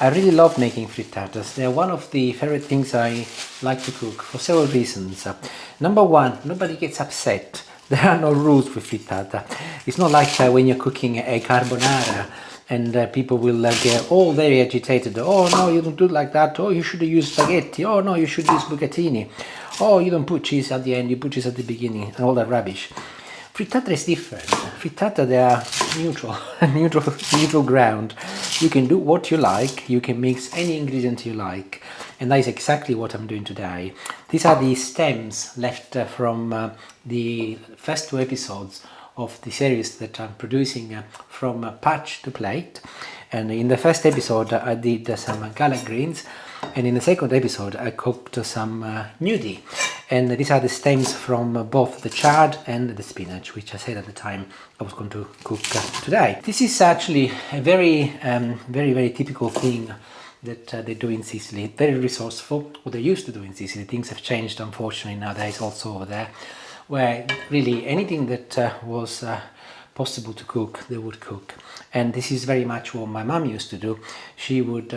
I really love making frittatas. They're one of the favorite things I like to cook for several reasons. Number one, nobody gets upset. There are no rules with frittata. It's not like when you're cooking a carbonara and people will get all very agitated. Oh no, you don't do it like that. Oh, you should use spaghetti. Oh no, you should use bucatini. Oh, you don't put cheese at the end, you put cheese at the beginning, and all that rubbish. Frittata is different. Frittata, they are neutral, neutral ground. You can do what you like, you can mix any ingredient you like, and that is exactly what I'm doing today. These are the stems left from the first 2 episodes of the series that I'm producing from patch to plate. And in the first episode I did some galette greens, and in the second episode I cooked some gnudi, and these are the stems from both the chard and the spinach, which I said at the time I was going to cook today. This is actually a very typical thing that they do in Sicily. Very resourceful, what they used to do in Sicily. Things have changed unfortunately nowadays also over there, where really anything that was possible to cook, they would cook. And this is very much what my mum used to do. She would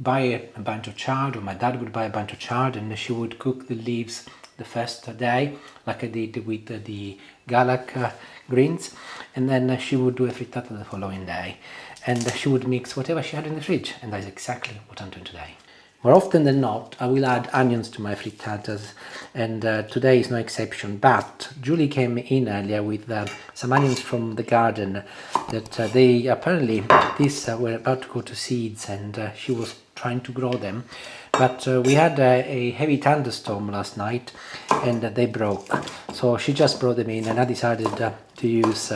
buy a bunch of chard, or my dad would buy a bunch of chard, and she would cook the leaves the first day, like I did with the galette greens, and then she would do a frittata the following day, and she would mix whatever she had in the fridge, and that is exactly what I'm doing today. More often than not, I will add onions to my frittatas, and today is no exception. But Julie came in earlier with some onions from the garden that they apparently, these were about to go to seeds, and she was trying to grow them. But we had a heavy thunderstorm last night, and they broke. So she just brought them in, and I decided to use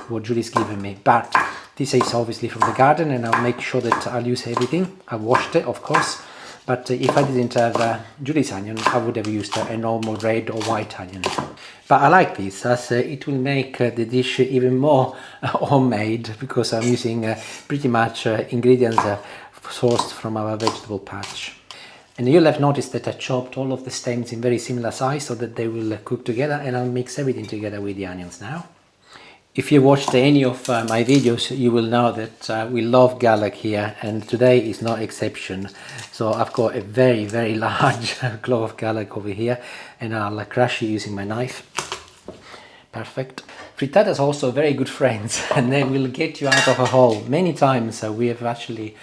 what Julie's given me. But this is obviously from the garden, and I'll make sure that I'll use everything. I washed it, of course. But if I didn't have Julie's onion, I would have used a normal red or white onion. But I like this, as it will make the dish even more homemade, because I'm using pretty much ingredients sourced from our vegetable patch. And you'll have noticed that I chopped all of the stems in very similar size so that they will cook together, and I'll mix everything together with the onions now. If you watched any of my videos, you will know that we love garlic here, and today is no exception. So I've got a very large clove of garlic over here, and I'll crush it using my knife. Perfect. Frittatas are also very good friends, and they will get you out of a hole. Many times we have actually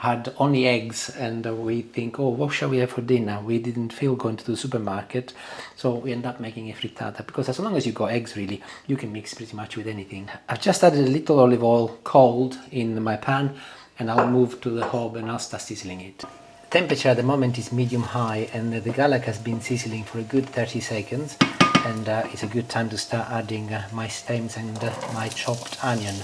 had only eggs, and we think, oh, what shall we have for dinner? We didn't feel going to the supermarket, so we end up making a frittata, because as long as you got eggs, really, you can mix pretty much with anything. I've just added a little olive oil cold in my pan, and I'll move to the hob and I'll start sizzling it. The temperature at the moment is medium high, and the garlic has been sizzling for a good 30 seconds, and it's a good time to start adding my stems and my chopped onion.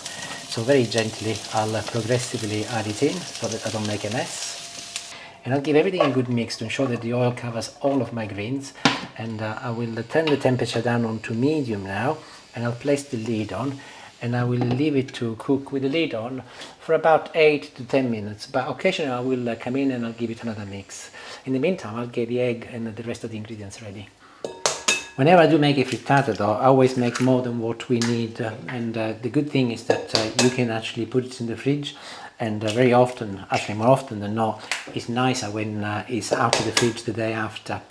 So very gently I'll progressively add it in so that I don't make a mess. And I'll give everything a good mix to ensure that the oil covers all of my greens. And I will turn the temperature down onto medium now, and I'll place the lid on, and I will leave it to cook with the lid on for about 8 to 10 minutes. But occasionally I will come in and I'll give it another mix. In the meantime, I'll get the egg and the rest of the ingredients ready. Whenever I do make a frittata though, I always make more than what we need, and the good thing is that you can actually put it in the fridge, and very often, actually more often than not, it's nicer when it's out of the fridge the day after.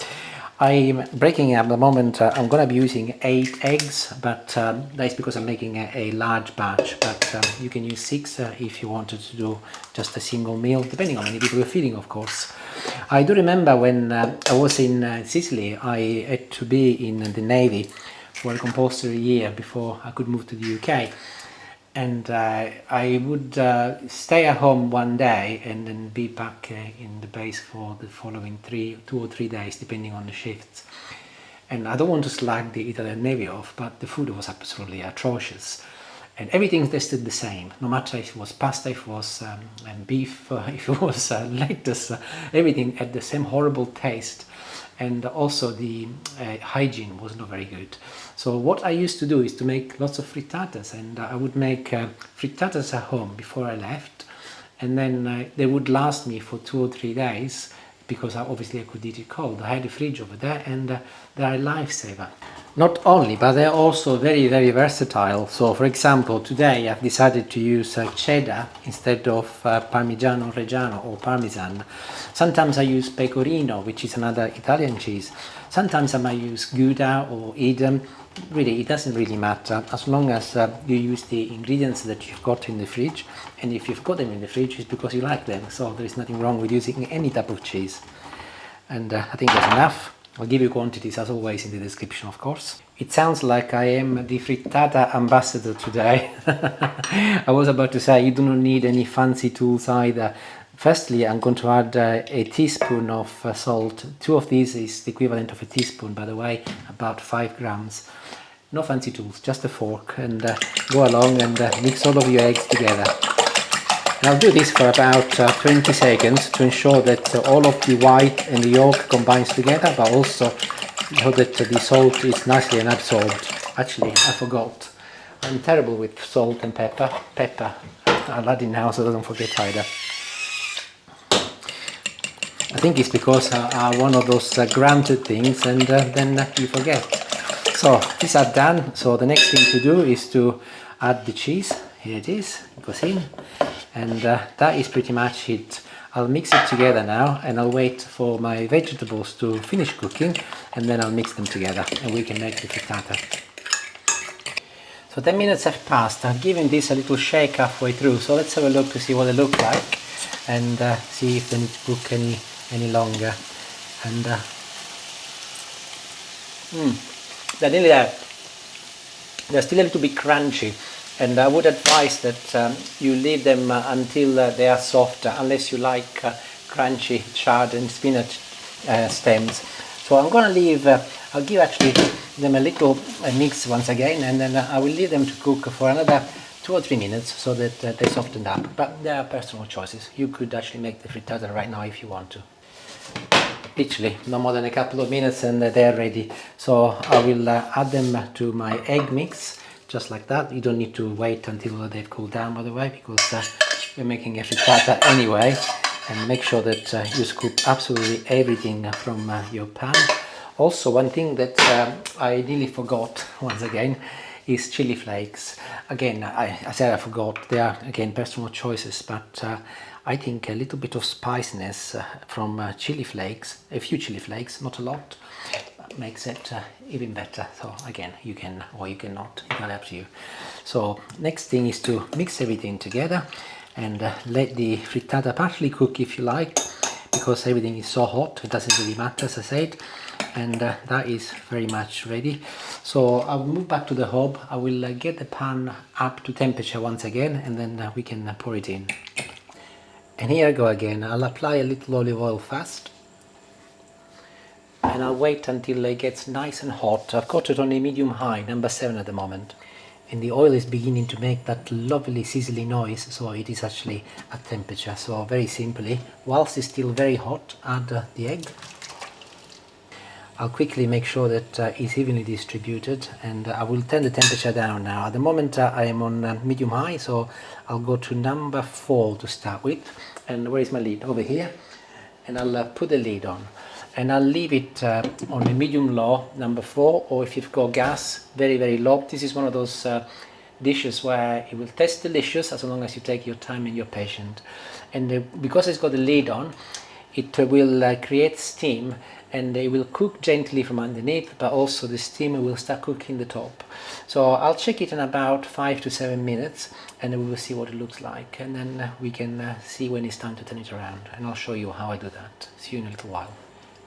I'm breaking it at the moment. I'm going to be using 8 eggs, but that's because I'm making a large batch, but you can use 6 if you wanted to do just a single meal, depending on how many people you're feeding, of course. I do remember when I was in Sicily, I had to be in the Navy for a compulsory year before I could move to the UK. And I would stay at home one day and then be back in the base for the following 2 or 3 days, depending on the shifts. And I don't want to slag the Italian Navy off, but the food was absolutely atrocious. And everything tasted the same, no matter if it was pasta, if it was beef, if it was lettuce, everything had the same horrible taste. And also the hygiene was not very good. So what I used to do is to make lots of frittatas, and I would make frittatas at home before I left, and then they would last me for 2 or 3 days, because obviously I could eat it cold. I had a fridge over there, and they're a lifesaver. Not only, but they're also very, very versatile. So for example, today I've decided to use cheddar instead of Parmigiano Reggiano or Parmesan. Sometimes I use Pecorino, which is another Italian cheese. Sometimes I might use Gouda or Edam. Really, it doesn't really matter as long as you use the ingredients that you've got in the fridge. And if you've got them in the fridge, it's because you like them. So there is nothing wrong with using any type of cheese. And I think that's enough. I'll give you quantities as always in the description, of course. It sounds like I am the frittata ambassador today. I was about to say you do not need any fancy tools either. Firstly, I'm going to add a teaspoon of salt. 2 of these is the equivalent of a teaspoon, by the way, about 5 grams. No fancy tools, just a fork, and go along and mix all of your eggs together. And I'll do this for about 20 seconds to ensure that all of the white and the yolk combines together, but also so that the salt is nicely absorbed. Actually, I forgot. I'm terrible with salt and pepper. I'll add it now so I don't forget either. I think it's because one of those granted things and then you forget. So these are done. So the next thing to do is to add the cheese. Here it is, it goes in. And that is pretty much it. I'll mix it together now and I'll wait for my vegetables to finish cooking and then I'll mix them together and we can make the frittata. So 10 minutes have passed. I've given this a little shake halfway through, so let's have a look to see what they look like and see if they need to cook any longer. And they're nearly there. They're still a little bit crunchy. And I would advise that you leave them until they are soft, unless you like crunchy chard and spinach stems. So I'm going to leave, I'll give actually them a little mix once again, and then I will leave them to cook for another 2 or 3 minutes so that they soften up. But they are personal choices. You could actually make the frittata right now if you want to. Literally, no more than a couple of minutes and they're ready. So I will add them to my egg mix. Just like that. You don't need to wait until they've cooled down, by the way, because we're making a frittata anyway. And make sure that you scoop absolutely everything from your pan. Also, one thing that I nearly forgot once again is chili flakes. Again, I said I forgot. They are again personal choices, but I think a little bit of spiciness from chili flakes, a few chili flakes, not a lot, makes it even better. So again, you can or you cannot, it's not up to you. So next thing is to mix everything together and let the frittata partially cook if you like, because everything is so hot it doesn't really matter, as I said. And that is very much ready. So I'll move back to the hob. I will get the pan up to temperature once again and then we can pour it in. And here I go again. I'll apply a little olive oil first. And I'll wait until it gets nice and hot. I've got it on a medium-high, number 7 at the moment. And the oil is beginning to make that lovely sizzling noise, so it is actually at temperature. So very simply, whilst it's still very hot, add the egg. I'll quickly make sure that it's evenly distributed, and I will turn the temperature down now. At the moment I am on medium-high, so I'll go to number 4 to start with. And where is my lid? Over here. And I'll put the lid on. And I'll leave it on a medium-low, number 4, or if you've got gas, very, very low. This is one of those dishes where it will taste delicious as long as you take your time and you're patient. And because it's got the lid on, it will create steam and it will cook gently from underneath, but also the steam will start cooking the top. So I'll check it in about 5 to 7 minutes and we will see what it looks like. And then we can see when it's time to turn it around. And I'll show you how I do that. See you in a little while.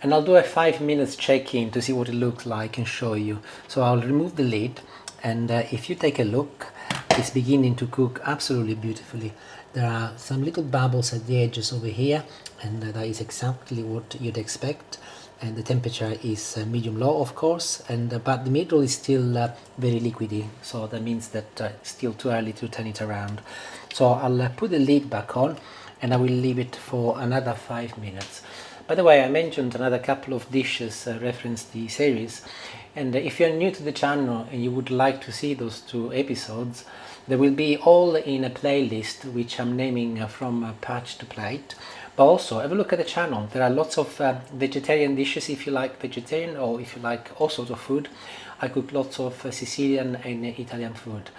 And I'll do a 5 minutes check-in to see what it looks like and show you. So I'll remove the lid, and if you take a look, it's beginning to cook absolutely beautifully. There are some little bubbles at the edges over here, and that is exactly what you'd expect. And the temperature is medium-low, of course, and but the middle is still very liquidy, so that means that it's still too early to turn it around. So I'll put the lid back on, and I will leave it for another 5 minutes. By the way, I mentioned another couple of dishes reference the series, and if you're new to the channel and you would like to see those 2 episodes, They will be all in a playlist which I'm naming from patch to plate. But also have a look at the channel. There are lots of vegetarian dishes if you like vegetarian, or if you like all sorts of food. I cook lots of Sicilian and Italian food.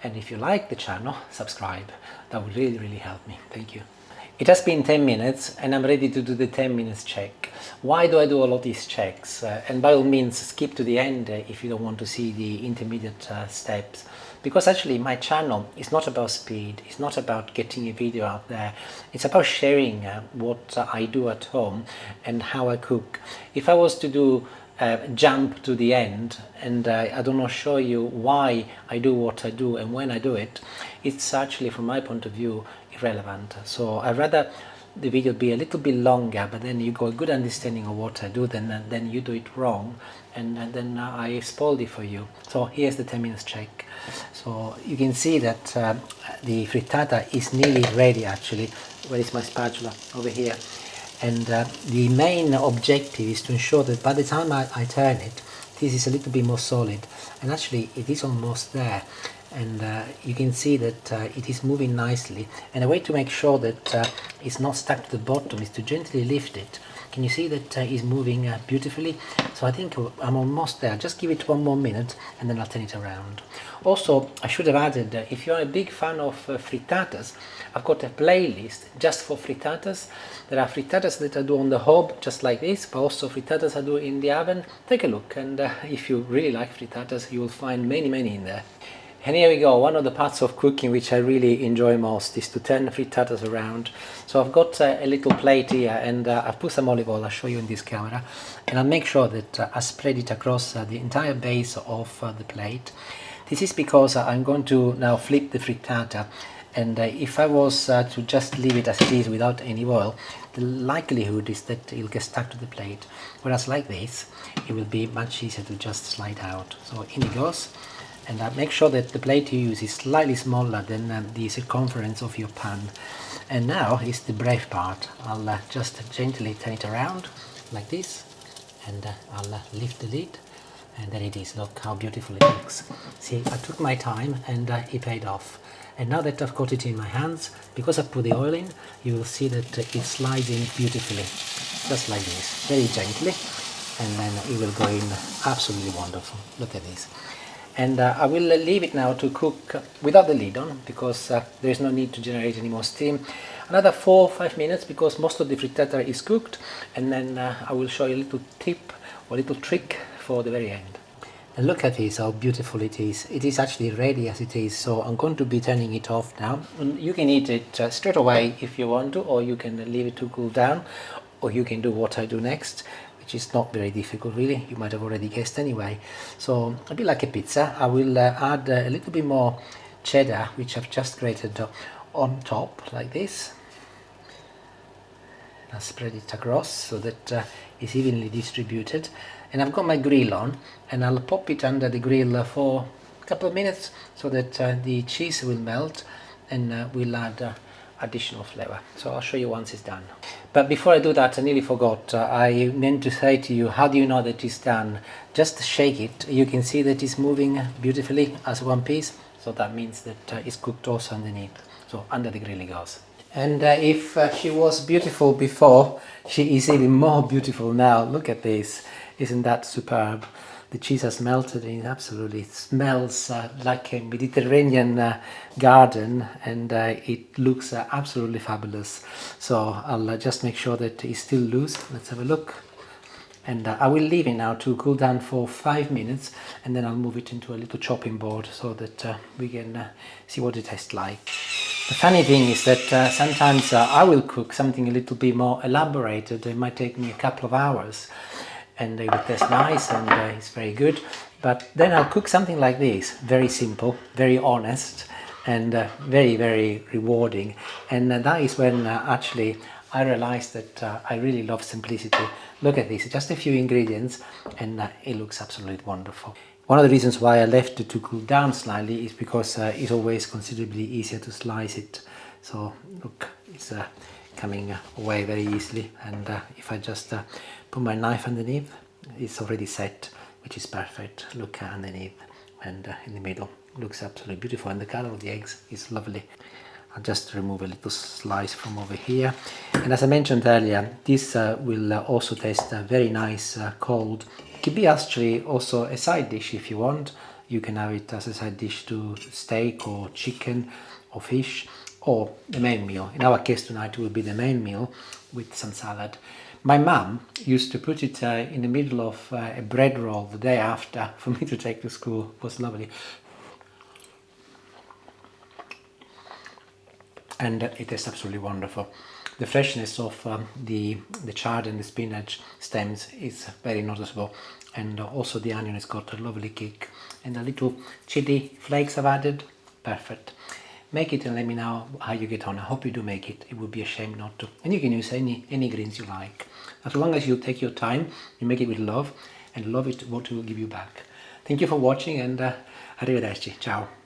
And if you like the channel, subscribe. That would really help me. Thank you. It has been 10 minutes and I'm ready to do the 10 minutes check. Why do I do all of these checks? And by all means skip to the end if you don't want to see the intermediate steps. Because actually my channel is not about speed, it's not about getting a video out there, it's about sharing what I do at home and how I cook. If I was to do jump to the end and I do not show you why I do what I do and when I do it, it's actually from my point of view irrelevant. So I'd rather the video be a little bit longer, but then you got a good understanding of what I do, then you do it wrong and then I spoiled it for you. So here's the 10 minutes check. So you can see that the frittata is nearly ready actually. Where is my spatula? Over here. And the main objective is to ensure that by the time I turn it, this is a little bit more solid. And actually it is almost there. And you can see that it is moving nicely. And a way to make sure that it's not stuck to the bottom is to gently lift it. Can you see that it's moving beautifully? So I think I'm almost there. Just give it one more minute and then I'll turn it around. Also, I should have added, if you're a big fan of frittatas, I've got a playlist just for frittatas. There are frittatas that I do on the hob, just like this, but also frittatas I do in the oven. Take a look, and if you really like frittatas, you will find many in there. And here we go, one of the parts of cooking which I really enjoy most is to turn frittatas around. So I've got a little plate here and I've put some olive oil, I'll show you in this camera. And I'll make sure that I spread it across the entire base of the plate. This is because I'm going to now flip the frittata. And if I was to just leave it as it is without any oil, the likelihood is that it'll get stuck to the plate. Whereas like this, it will be much easier to just slide out. So in it goes. And make sure that the plate you use is slightly smaller than the circumference of your pan. And now is the brave part. I'll just gently turn it around like this, and I'll lift the lid, and there it is. Look how beautiful it looks. See, I took my time and it paid off. And now that I've got it in my hands, because I've put the oil in, you will see that it slides in beautifully, just like this, very gently, and then it will go in absolutely wonderful. Look at this. And I will leave it now to cook without the lid on, because there is no need to generate any more steam. Another 4 or 5 minutes, because most of the frittata is cooked, and then I will show you a little tip or a little trick for the very end. And look at this, how beautiful it is. It is actually ready as it is, so I'm going to be turning it off now. And you can eat it straight away if you want to, or you can leave it to cool down, or you can do what I do next, which is not very difficult really, you might have already guessed anyway. So a bit like a pizza, I will add a little bit more cheddar, which I've just grated on top like this. I'll spread it across so that it's evenly distributed. And I've got my grill on, and I'll pop it under the grill for a couple of minutes so that the cheese will melt, and we'll add additional flavour. So I'll show you once it's done. But before I do that, I nearly forgot. I meant to say to you, how do you know that it's done? Just shake it. You can see that it's moving beautifully as one piece. So that means that it's cooked also underneath. So under the grill it goes. And if she was beautiful before, she is even more beautiful now. Look at this. Isn't that superb? The cheese has melted and it absolutely smells like a Mediterranean garden, and it looks absolutely fabulous. So I'll just make sure that it's still loose. Let's have a look. And I will leave it now to cool down for 5 minutes, and then I'll move it into a little chopping board so that we can see what it tastes like. The funny thing is that sometimes I will cook something a little bit more elaborated. It might take me a couple of hours, and it will taste nice and it's very good. But then I'll cook something like this, very simple, very honest, and very rewarding. And that is when actually I realized that I really love simplicity. Look at this, just a few ingredients, and it looks absolutely wonderful. One of the reasons why I left it to cool down slightly is because it's always considerably easier to slice it. So look, it's coming away very easily, and if I just put my knife underneath, it's already set, which is perfect. Look underneath and in the middle, looks absolutely beautiful, and the color of the eggs is lovely. I'll just remove a little slice from over here. And as I mentioned earlier, this will also taste very nice cold. It could be actually also a side dish if you want. You can have it as a side dish to steak or chicken or fish, or the main meal. In our case tonight will be the main meal with some salad. My mum used to put it in the middle of a bread roll the day after for me to take to school. It was lovely. And it is absolutely wonderful. The freshness of the chard and the spinach stems is very noticeable, and also the onion has got a lovely kick, and the little chili flakes I've added, perfect. Make it and let me know how you get on. I hope you do make it. It would be a shame not to. And you can use any greens you like. As long as you take your time, you make it with love, and love it what it will give you back. Thank you for watching, and arrivederci. Ciao.